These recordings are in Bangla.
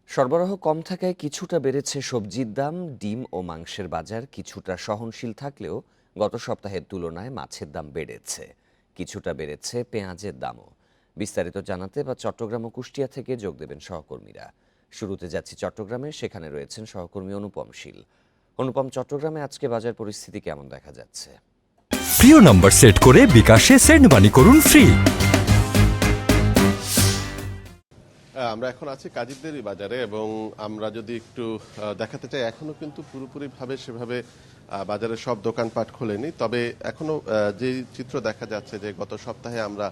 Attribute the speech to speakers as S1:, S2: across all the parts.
S1: সরবরাহ কম থাকায় কিছুটা বেড়েছে সবজির দাম। ডিম ও মাংসের বাজার কিছুটা সহনশীল থাকলেও গত সপ্তাহের তুলনায় মাছের দাম বেড়েছে। কিছুটা বেড়েছে পেঁয়াজের দামও। বিস্তারিত জানাতে বা চট্টগ্রাম ও কুষ্টিয়া থেকে যোগ দেবেন সহকর্মীরা। শুরুতে যাচ্ছি চট্টগ্রামে, সেখানে রয়েছেন সহকর্মী অনুপম শীল। অনুপম, চট্টগ্রামে আজকে বাজার পরিস্থিতি কেমন দেখা যাচ্ছে?
S2: প্রিয় নাম্বার সেট করে বিকাশে সেন্ড মানি করুন ফ্রি।
S3: আমরা এখন আছি কাজীদেরই বাজারে এবং আমরা যদি একটু দেখাতে চাই, এখনো কিন্তু পুরোপুরিভাবে সেভাবে বাজারের সব দোকানপাট খোলেনি। তবে এখনো যে চিত্র দেখা যাচ্ছে যে গত সপ্তাহে আমরা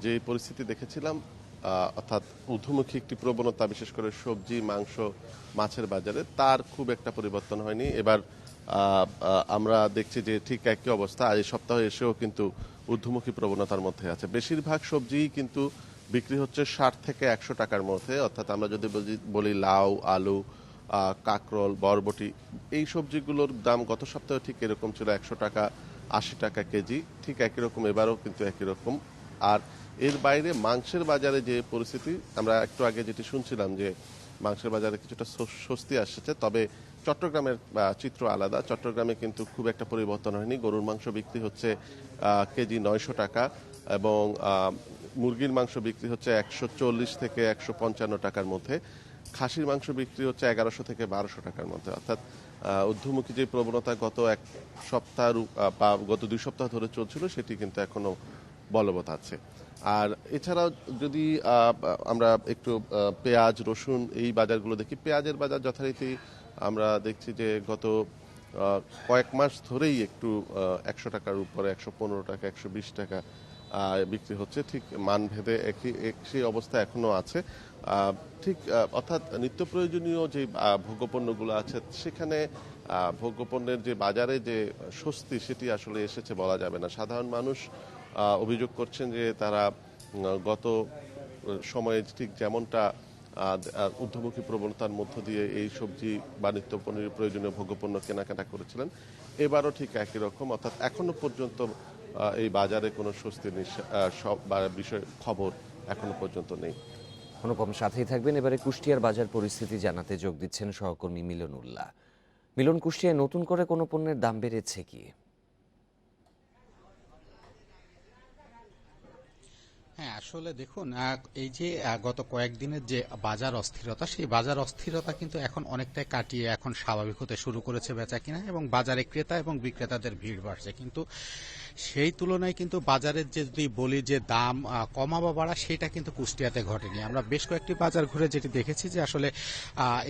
S3: যে পরিস্থিতি দেখেছিলাম, অর্থাৎ ঊর্ধ্বমুখী একটি প্রবণতা, বিশেষ করে সবজি, মাংস, মাছের বাজারে, তার খুব একটা পরিবর্তন হয়নি। এবার আমরা দেখছি যে ঠিক একই অবস্থা এই সপ্তাহে এসেও কিন্তু ঊর্ধ্বমুখী প্রবণতার মধ্যে আছে। বেশিরভাগ সবজিই কিন্তু বিক্রি হচ্ছে 60 থেকে 100 টাকার মধ্যে। অর্থাৎ আমরা যদি বলি লাউ, আলু, কাঁকরোল, বরবটি, এই সবজিগুলোর দাম গত সপ্তাহে ঠিক এরকম ছিল, 100 টাকা, 80 টাকা কেজি। ঠিক একই রকম এবারও কিন্তু একই রকম। আর এর বাইরে মাংসের বাজারে যে পরিস্থিতি, আমরা একটু আগে যেটি শুনছিলাম যে মাংসের বাজারে কিছুটা স্বস্তি আসছে। তবে চট্টগ্রামের চিত্র আলাদা। চট্টগ্রামে কিন্তু খুব একটা পরিবর্তন হয়নি। গরুর মাংস বিক্রি হচ্ছে কেজি 900 টাকা এবং মুরগির মাংস বিক্রি হচ্ছে 140 থেকে 155 টাকার মধ্যে। খাসির মাংস বিক্রি হচ্ছে 1100 থেকে 1200 টাকার মধ্যে। অর্থাৎ ঊর্ধ্বমুখী যে প্রবণতা গত এক সপ্তাহ বা গত 2 সপ্তাহ ধরে চলছিল, সেটি কিন্তু এখনো বলবৎ আছে। আর এছাড়াও যদি আমরা একটু পেঁয়াজ, রসুন, এই বাজারগুলো দেখি, পেঁয়াজের বাজার যথারীতি আমরা দেখছি যে গত কয়েক মাস ধরেই একটু 100 টাকার উপরে, 115 টাকা, 120 টাকা বিক্রি হচ্ছে। ঠিক মানভেদে সেই অবস্থা এখনো আছে। ঠিক অর্থাৎ নিত্য প্রয়োজনীয় যে ভোগ্যপণ্যগুলো আছে, সেখানে ভোগ্যপণ্যের যে বাজারে যে স্বস্তি, সেটি আসলে এসেছে বলা যাবে না। সাধারণ মানুষ অভিযোগ করছেন যে তারা গত সময়ে ঠিক যেমনটা ঊর্ধ্বমুখী প্রবণতার মধ্য দিয়ে এই সবজি বা নিত্য প্রয়োজনীয় ভোগ্যপণ্য কেনাকাটা করেছিলেন, এবারও ঠিক একই রকম। অর্থাৎ এখনো পর্যন্ত এই বাজারে কোনো স্বস্তির বিষয় খবর এখনো পর্যন্ত নেই।
S1: অনুপম, সাথেই থাকবেন। এবারে কুষ্টিয়ার বাজার পরিস্থিতি জানাতে যোগ দিচ্ছেন সহকর্মী মিলন উল্লাহ। মিলন, কুষ্টিয়ায় নতুন করে কোনো পণ্যের দাম বেড়েছে কি?
S4: হ্যাঁ, আসলে দেখুন, এই যে গত কয়েকদিনের যে বাজার অস্থিরতা, সেই বাজার অস্থিরতা কিন্তু এখন অনেকটাই কাটিয়ে এখন স্বাভাবিক হতে শুরু করেছে বেচা কিনা, এবং বাজারে ক্রেতা এবং বিক্রেতাদের ভিড় বাড়ছে। কিন্তু সেই তুলনায় কিন্তু বাজারের যে যদি বলি যে দাম কমা বা বাড়া, সেটা কিন্তু কুষ্টিয়াতে ঘটেনি। আমরা বেশ কয়েকটি বাজার ঘুরে যেটি দেখেছি যে আসলে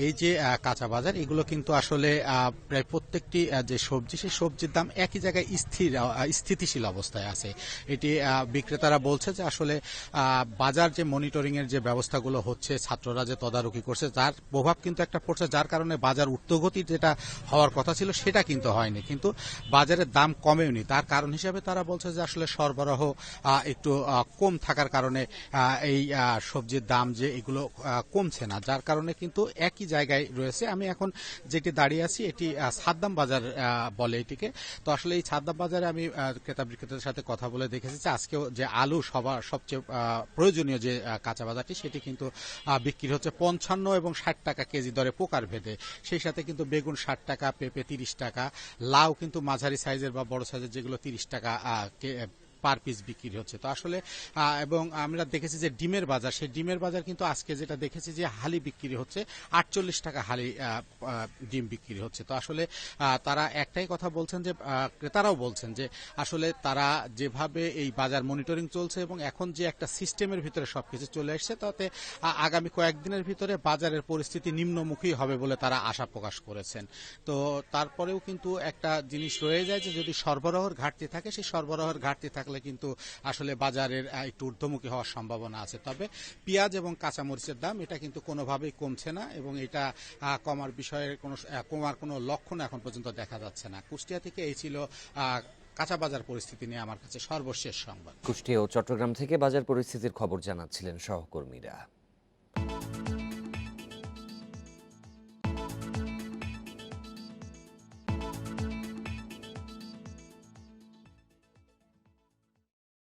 S4: এই যে কাঁচা বাজার, এগুলো কিন্তু আসলে প্রায় প্রত্যেকটি যে সবজি, সেই সবজির দাম একই জায়গায় স্থিতিশীল অবস্থায় আছে। এটি বিক্রেতারা বলছে যে আসলে বাজার যে মনিটরিং এর যে ব্যবস্থাগুলো হচ্ছে, ছাত্ররা যে তদারকি করছে, তার প্রভাব কিন্তু একটা পড়ছে, যার কারণে বাজার ঊর্ধ্বগতি যেটা হওয়ার কথা ছিল সেটা কিন্তু হয়নি, কিন্তু বাজারের দাম কমেওনি। তার কারণ হিসেবে তারা বলছে যে আসলে সরবরাহ একটু কম থাকার কারণে এই সবজির দাম যে এগুলো কমছে না, যার কারণে কিন্তু একই জায়গায় রয়েছে। আমি এখন যেটি দাঁড়িয়ে আছি, এটি সাদ্দাম বাজার বলে এটিকে। তো আসলে এই সাদ্দাম বাজারে আমি ক্রেতা বিক্রেতাদের সাথে কথা বলে দেখেছি যে আজকেও যে আলু সবচেয়ে প্রয়োজনীয় যে কাঁচা বাজারটি, সেটি কিন্তু বিক্রি হচ্ছে 55 এবং 60 টাকা কেজি দরে প্রকার ভেদে। সেই সাথে কিন্তু বেগুন 60 টাকা, পেঁপে 30 টাকা, লাউ কিন্তু মাঝারি সাইজের বা বড় সাইজের যেগুলো 30 টাকা পার পিস বিক্রি হচ্ছে। তো আসলে এবং আমরা দেখেছি যে ডিমের বাজার, সেই ডিমের বাজার কিন্তু আজকে যেটা দেখেছি যে হালি বিক্রি হচ্ছে 48 টাকা হালি ডিম বিক্রি হচ্ছে। তো আসলে তারা একটাই কথা বলছেন যে ক্রেতারাও বলছেন যে আসলে তারা যেভাবে এই বাজার মনিটরিং চলছে এবং এখন যে একটা সিস্টেমের ভিতরে সবকিছু চলে এসছে, তাতে আগামী কয়েকদিনের ভিতরে বাজারের পরিস্থিতি নিম্নমুখী হবে বলে তারা আশা প্রকাশ করেছেন। তো তারপরেও কিন্তু একটা জিনিস রয়ে যায় যে যদি সরবরাহের ঘাটতি থাকে, সেই সরবরাহের ঘাটতি থাকলে কিন্তু আসলে বাজারের একটু ঊর্ধ্বমুখী হওয়ার সম্ভাবনা আছে। তবে পেঁয়াজ এবং কাঁচামরিচের দাম এটা কিন্তু কোনোভাবেই কমছে না, এবং এটা কমার কোনো লক্ষণ এখন পর্যন্ত দেখা যাচ্ছে না। কুষ্টিয়া থেকে এই ছিল কাঁচা বাজার পরিস্থিতি নিয়ে আমার কাছে সর্বশেষ সংবাদ।
S1: কুষ্টিয়া ও চট্টগ্রাম থেকে বাজার পরিস্থিতির খবর জানাচ্ছিলেন সহকর্মীরা।